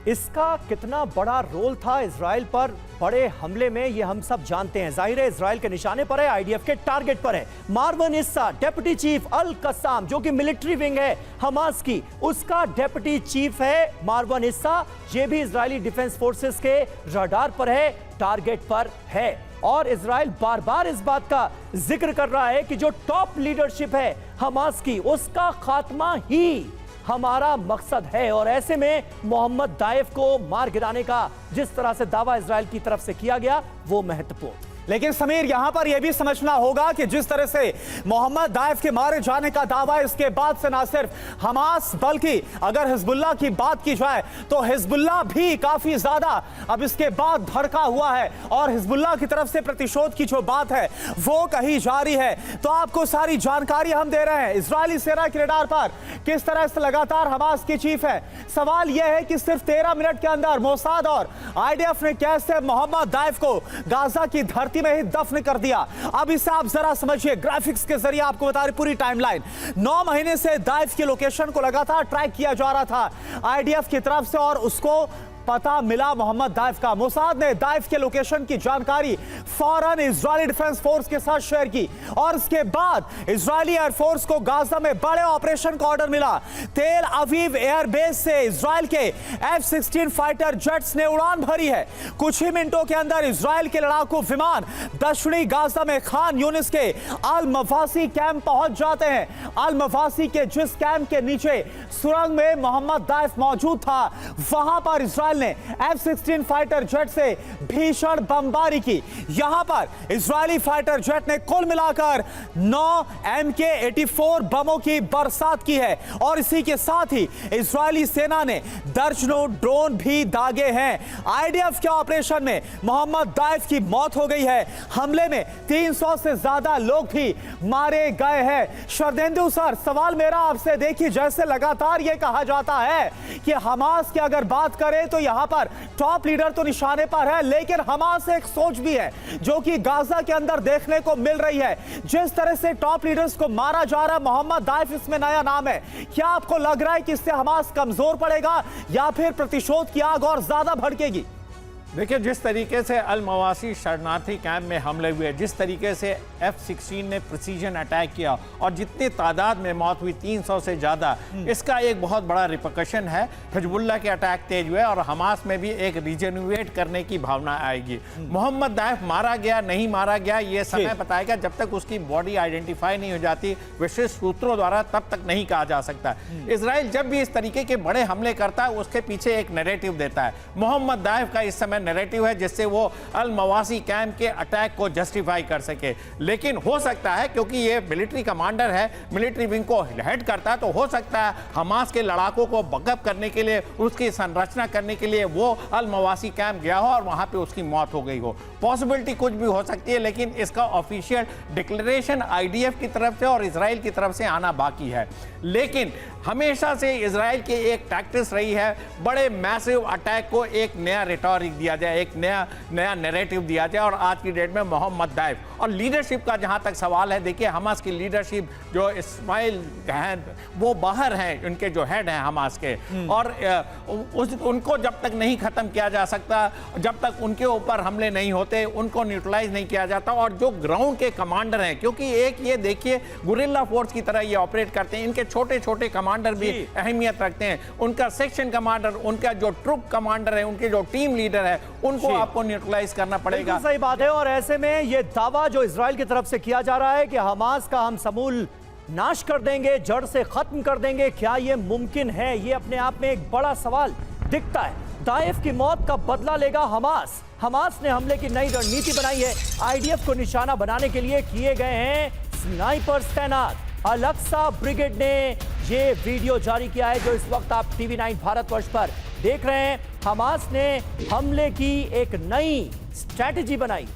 इसका कितना बड़ा रोल था इजराइल पर बड़े हमले में ये हम सब जानते हैं। जाहिर है इजराइल के निशाने पर है, आईडीएफ के टारगेट पर है। मारवन इस्सा डेप्यूटी चीफ अल कसाम जो कि मिलिट्री विंग है हमास की, उसका डेप्यूटी चीफ है मारवन इस्सा। ये भी इजरायली डिफेंस फोर्सेस के रडार पर है, टारगेट पर है। और इजराइल बार बार इस बात का जिक्र कर रहा है कि जो टॉप लीडरशिप है हमास की, उसका खात्मा ही हमारा मकसद है। और ऐसे में मोहम्मद दाइफ को मार गिराने का जिस तरह से दावा इजराइल की तरफ से किया गया वो महत्वपूर्ण। लेकिन समीर यहां पर यह भी समझना होगा कि जिस तरह से मोहम्मद दाइफ के मारे जाने का दावा इसके बाद से ना सिर्फ हमास बल्कि अगर हिजबुल्लाह की बात की जाए तो हिजबुल्लाह भी काफी ज्यादा अब इसके बाद भड़का हुआ है और हिजबुल्लाह की तरफ से प्रतिशोध की जो बात है वो कही जा रही है। तो आपको सारी जानकारी हम दे रहे हैं इजरायली सेना के रडार पर किस तरह से लगातार हमास की चीफ है। सवाल यह है कि सिर्फ 13 मिनट के अंदर मोसाद और आईडीएफ ने कैसे मोहम्मद दाइफ को गाजा की धरती में ही दफन कर दिया। अब इसे आप जरा समझिए, ग्राफिक्स के जरिए आपको बता रही पूरी टाइमलाइन। 9 महीने से दाइफ की लोकेशन को लगातार ट्रैक किया जा रहा था आईडीएफ की तरफ से और उसको पता मिला मोहम्मद दाइफ का। मोसाद ने दाइफ के लोकेशन की जानकारी फौरन इजरायली डिफेंस फोर्स के साथ शेयर की और इसके बाद इजरायली एयरफोर्स को गाजा में बड़े ऑपरेशन का ऑर्डर मिला। तेल अवीव एयरबेस से इजरायल के F-16 फाइटर जेट्स ने उड़ान भरी है। कुछ ही मिनटों के अंदर इजरायल के लड़ाकू विमान दक्षिणी गाजा में खान यूनिस के अल मवासी कैंप पहुंच जाते हैं। अल मवासी के जिस कैंप के नीचे सुरंग में मोहम्मद दाइफ मौजूद था वहां पर इजरायल ने F-16 फाइटर जेट से भीषण बमबारी की। यहां पर इजरायली फाइटर जेट ने कुल मिलाकर 9 MK-84 बमों की बरसात की है और इसी के साथ ही इजरायली सेना ने दर्जनों ड्रोन भी दागे हैं। आईडीएफ के ऑपरेशन में मोहम्मद दाइफ की मौत हो गई है। हमले में 300 से ज्यादा लोग भी मारे गए हैं। शरदेंदु सर, सवाल मेरा आपसे, देखिए जैसे लगातार यह कहा जाता है कि हमास की अगर बात करें तो यहां पर टॉप लीडर तो निशाने पर है, लेकिन हमास एक सोच भी है जो कि गाजा के अंदर देखने को मिल रही है। जिस तरह से टॉप लीडर्स को मारा जा रहा है, मोहम्मद दाइफ इसमें नया नाम है। क्या आपको लग रहा है कि इससे हमास कमजोर पड़ेगा या फिर प्रतिशोध की आग और ज्यादा भड़केगी? देखिए, जिस तरीके से अल मवासी शरणार्थी कैंप में हमले हुए, जिस तरीके से F-16 ने प्रिसीजन अटैक किया और जितनी तादाद में मौत हुई 300 से ज़्यादा, इसका एक बहुत बड़ा रिपरकशन है। हिजबुल्लाह के अटैक तेज हुए और हमास में भी एक रिजेन्युएट करने की भावना आएगी। मोहम्मद दाइफ मारा गया नहीं मारा गया ये समय बताएगा। जब तक उसकी बॉडी आइडेंटिफाई नहीं हो जाती विशेष सूत्रों द्वारा, तब तक नहीं कहा जा सकता। इसराइल जब भी इस तरीके के बड़े हमले करता है उसके पीछे एक नैरेटिव देता है। मोहम्मद दाइफ का इस समय नैरेटिव है जिससे वो अल मवासी कैंप के अटैक को जस्टिफाई कर सके। लेकिन हो सकता है क्योंकि ये मिलिट्री कमांडर है, मिलिट्री विंग को हेड करता है, तो हो सकता है हमास के लड़ाकों को बकअप करने के लिए, उसकी संरचना करने के लिए वो अल मवासी कैंप गया हो और वहां पे उसकी मौत हो गई हो। पॉसिबिलिटी कुछ भी हो सकती है, लेकिन इसका ऑफिशियल डिक्लेरेशन आईडीएफ की तरफ से और इजराइल की तरफ से आना बाकी है। लेकिन हमेशा से इजराइल की एक टैक्टिक्स रही है, बड़े मैसिव अटैक को एक नया रिटोरिक दिया जाए, एक नया नैरेटिव दिया जाए। और आज की डेट में मोहम्मद दाइफ और लीडरशिप का जहां तक सवाल है, देखिए हमास की लीडरशिप जो इस्माइल हैं वो बाहर हैं, उनके जो हेड हैं हमास के, और उनको जब तक नहीं खत्म किया जा सकता, जब तक उनके ऊपर हमले नहीं होते, उनको न्यूट्रलाइज नहीं किया जाता। और जो ग्राउंड के कमांडर हैं, क्योंकि एक ये देखिए गुरिल्ला फोर्स की तरह ये ऑपरेट करते हैं, इनके छोटे छोटे कमांडर भी अहमियत रखते हैं। उनका सेक्शन कमांडर, उनका जो ट्रुप कमांडर है, उनके जो टीम लीडर है, उनको आपको न्यूट्रलाइज करना पड़ेगा। सही बात है। और ऐसे में ये दावा जो इजराइल की तरफ से किया जा रहा है कि हमास का हम समूल नाश कर देंगे, जड़ से खत्म कर देंगे, क्या ये मुमकिन है? ये अपने आप में एक बड़ा सवाल दिखता है। दाइफ की मौत का बदला लेगा हमास। हमास ने हमले की नई रणनीति बनाई है। आईडीएफ को निशाना बनाने के लिए किए गए हैं स्नाइपर्स तैनात। अल-अक्सा ब्रिगेड ने ये वीडियो जारी किया है जो इस वक्त आप TV9 भारतवर्ष पर देख रहे हैं। हमास ने हमले की एक नई स्ट्रैटेजी बनाई।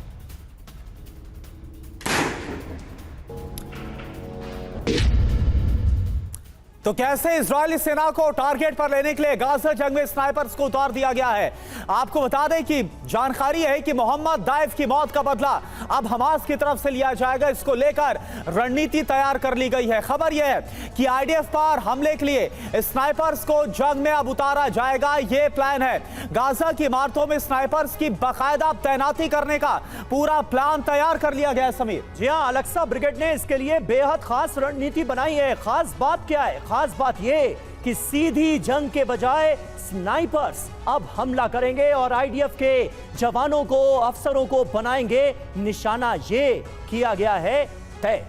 तो कैसे इजरायली सेना को टारगेट पर लेने के लिए गाजा जंग में स्नाइपर्स को उतार दिया गया है। आपको बता दें कि जानकारी है कि मोहम्मद दाइफ की मौत का बदला अब हमास की तरफ से लिया जाएगा। इसको लेकर रणनीति तैयार कर ली गई है। खबर यह है कि आईडीएफ पर हमले के लिए स्नाइपर्स को जंग में अब उतारा जाएगा, यह प्लान है। गाजा की इमारतों में स्नाइपर्स की बाकायदा तैनाती करने का पूरा प्लान तैयार कर लिया गया। समीर जी हां, अल-अक्सा ब्रिगेड ने इसके लिए बेहद खास रणनीति बनाई है। खास बात क्या है? खास बात यह कि सीधी जंग के बजाय स्नाइपर्स अब हमला करेंगे और आईडीएफ के जवानों को, अफसरों को बनाएंगे निशाना। ये किया गया है तय।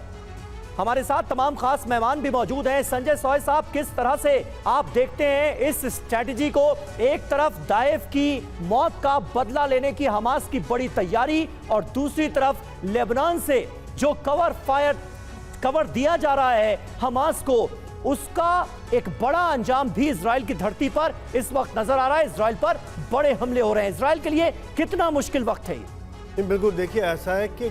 हमारे साथ तमाम खास मेहमान भी मौजूद हैं। संजय सॉय साहब, किस तरह से आप देखते हैं इस स्ट्रेटजी को? एक तरफ दाइफ की मौत का बदला लेने की हमास की बड़ी तैयारी और दूसरी तरफ लेबनान से जो कवर दिया जा रहा है हमास को, उसका एक बड़ा अंजाम भी इजराइल की धरती पर इस वक्त नजर आ रहा है। इजराइल पर बड़े हमले हो रहे हैं। इजराइल के लिए कितना मुश्किल वक्त है ये? बिल्कुल, देखिए ऐसा है कि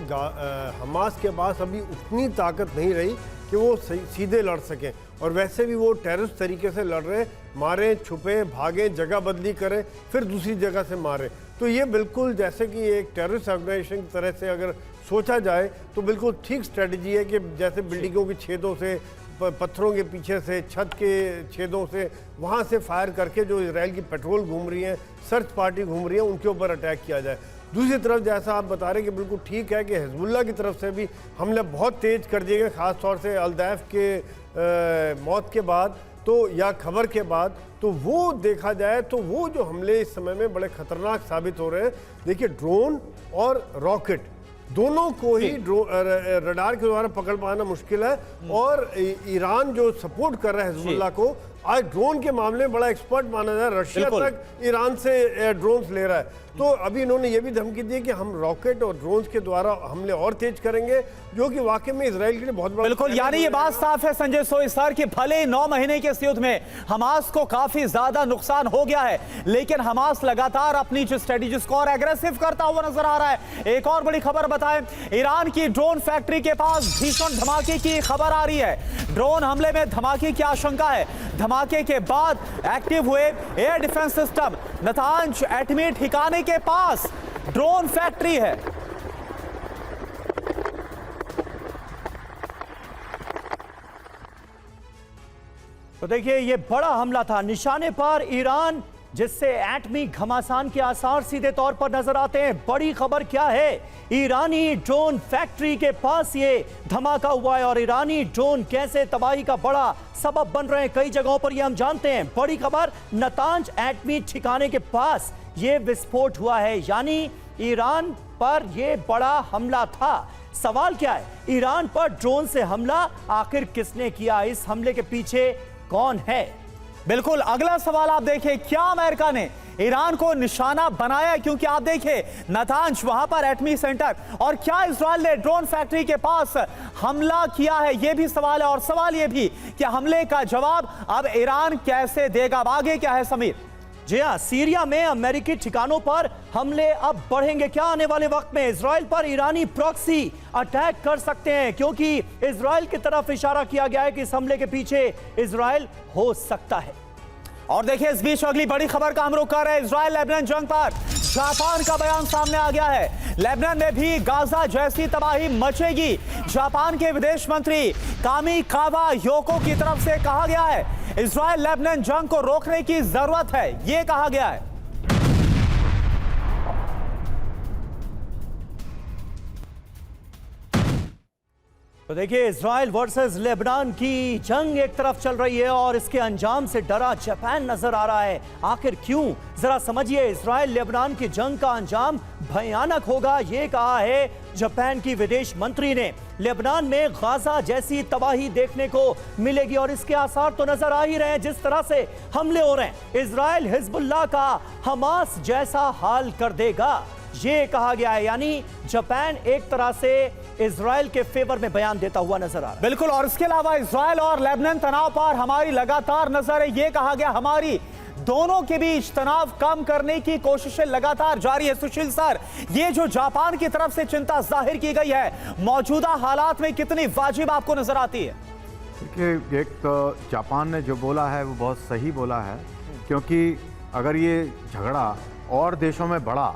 हमास के पास अभी उतनी ताकत नहीं रही कि वो सीधे लड़ सकें, और वैसे भी वो टेररिस्ट तरीके से लड़ रहे, मारें, छुपे, भागें, जगह बदली करें, फिर दूसरी जगह से मारें। तो ये बिल्कुल जैसे कि एक टेररिस्ट ऑर्गेनाइजेशन की तरह से अगर सोचा जाए तो बिल्कुल ठीक स्ट्रेटजी है कि जैसे बिल्डिंगों के छेदों से, पत्थरों के पीछे से, छत के छेदों से, वहाँ से फायर करके जो इजराइल की पेट्रोल घूम रही है, सर्च पार्टी घूम रही है, उनके ऊपर अटैक किया जाए। दूसरी तरफ जैसा आप बता रहे हैं कि बिल्कुल ठीक है कि हिजबुल्लाह की तरफ से भी हमले बहुत तेज़ कर दिए गए, ख़ास तौर से अल-दैफ के मौत के बाद तो या खबर के बाद। तो वो देखा जाए तो वो जो हमले इस समय में बड़े ख़तरनाक साबित हो रहे हैं। देखिए, ड्रोन और रॉकेट दोनों को ही रडार के द्वारा पकड़ पाना मुश्किल है, और ईरान जो सपोर्ट कर रहा है हिजबुल्लाह को, आज ड्रोन के मामले में बड़ा एक्सपर्ट माना जाए। रशिया तक ईरान से ड्रोन्स ले रहा है। तो अभी इन्होंने ये भी धमकी दी कि हम रॉकेट और ड्रोन्स के द्वारा हमले और तेज करेंगे, जो कि वाकई में इजराइल के लिए बहुत बड़ा। बिल्कुल, यानी ये बात साफ है संजय सोई सर कि भले 9 महीने के इस युद्ध में हमास को काफी ज्यादा नुकसान हो गया है, लेकिन हमास लगातार अपनी जो स्ट्रेटेजी को और एग्रेसिव करता हुआ नजर आ रहा है। एक और बड़ी खबर बताएं, ईरान की ड्रोन फैक्ट्री के पास भीषण धमाके की खबर आ रही है। ड्रोन हमले में धमाके की आशंका है। धमाके के बाद एक्टिव हुए एयर डिफेंस सिस्टम। नतांज एटमी ठिकाने के पास ड्रोन फैक्ट्री है। तो देखिए, ये बड़ा हमला था निशाने पर ईरान, जिससे एटमी घमासान के आसार सीधे तौर पर नजर आते हैं। बड़ी खबर क्या है? ईरानी ड्रोन फैक्ट्री के पास ये धमाका हुआ है, और ईरानी ड्रोन कैसे तबाही का बड़ा सबब बन रहे हैं कई जगहों पर, ये हम जानते हैं। बड़ी खबर, नतांज एटमी ठिकाने के पास ये विस्फोट हुआ है, यानी ईरान पर ये बड़ा हमला था। सवाल क्या है? ईरान पर ड्रोन से हमला आखिर किसने किया? इस हमले के पीछे कौन है? बिल्कुल, अगला सवाल आप देखिए, क्या अमेरिका ने ईरान को निशाना बनाया? क्योंकि आप देखिए नतांज, वहां पर एटमी सेंटर, और क्या इजराइल ने ड्रोन फैक्ट्री के पास हमला किया है? यह भी सवाल है। और सवाल यह भी कि हमले का जवाब अब ईरान कैसे देगा? आगे क्या है समीर? जी हां, सीरिया में अमेरिकी ठिकानों पर हमले अब बढ़ेंगे क्या आने वाले वक्त में? इजराइल पर ईरानी प्रॉक्सी अटैक कर सकते हैं, क्योंकि इजराइल की तरफ इशारा किया गया है कि इस हमले के पीछे इजराइल हो सकता है। और देखिए, इस बीच अगली बड़ी खबर का हम रुख कर रहे हैं। इजराइल लेबनान जंग पर जापान का बयान सामने आ गया है। लेबनान में भी गाजा जैसी तबाही मचेगी। जापान के विदेश मंत्री कामिकावा योको की तरफ से कहा गया है, इजराइल लेबनान जंग को रोकने की जरूरत है, यह कहा गया है। तो देखिए, इजराइल वर्सेस लेबनान की जंग एक तरफ चल रही है और इसके अंजाम से डरा जापान नजर आ रहा है। आखिर क्यों? जरा समझिए। इजराइल लेबनान की जंग का अंजाम भयानक होगा, ये कहा है जापान की विदेश मंत्री ने। लेबनान में गाजा जैसी तबाही देखने को मिलेगी, और इसके आसार तो नजर आ ही रहे हैं जिस तरह से हमले हो रहे हैं। इजराइल हिजबुल्लाह का हमास जैसा हाल कर देगा, ये कहा गया है। यानी जापान एक तरह से इजराइल के फेवर में बयान देता हुआ नजर आ रहा है। बिल्कुल, और इसके अलावा इजराइल और लेबनान तनाव पर हमारी लगातार नजर है। यह कहा गया, हमारी दोनों के बीच तनाव कम करने की कोशिशें लगातार जारी है। सुशील सर, ये जो जापान की तरफ से चिंता जाहिर की गई है, मौजूदा हालात में कितनी वाजिब आपको नजर आती है? देखिए, एक तो जापान ने जो बोला है वो बहुत सही बोला है, क्योंकि अगर ये झगड़ा और देशों में बढ़ा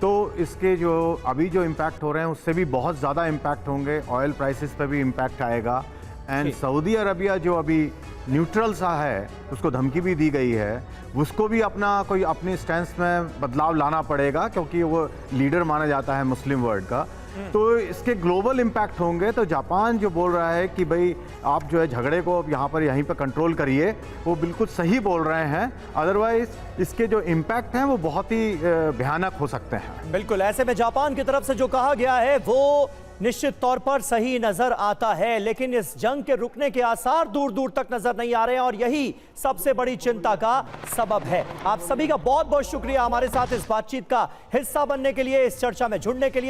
तो इसके जो अभी जो इम्पैक्ट हो रहे हैं उससे भी बहुत ज़्यादा इम्पैक्ट होंगे। ऑयल प्राइसेस पे भी इम्पैक्ट आएगा। एंड सऊदी अरबिया जो अभी न्यूट्रल सा है, उसको धमकी भी दी गई है, उसको भी अपनी स्टैंस में बदलाव लाना पड़ेगा, क्योंकि वो लीडर माना जाता है मुस्लिम वर्ल्ड का। तो इसके ग्लोबल इम्पैक्ट होंगे। तो जापान जो बोल रहा है कि भाई आप जो है झगड़े को यहीं पे कंट्रोल करिए, वो बिल्कुल सही बोल रहे हैं। अदरवाइज इसके जो इम्पैक्ट हैं वो बहुत ही भयानक हो सकते हैं। बिल्कुल, ऐसे में जापान की तरफ से जो कहा गया है वो निश्चित तौर पर सही नजर आता है, लेकिन इस जंग के रुकने के आसार दूर दूर तक नजर नहीं आ रहे हैं और यही सबसे बड़ी चिंता का सबब है। आप सभी का बहुत बहुत शुक्रिया हमारे साथ इस बातचीत का हिस्सा बनने के लिए, इस चर्चा में जुड़ने के लिए।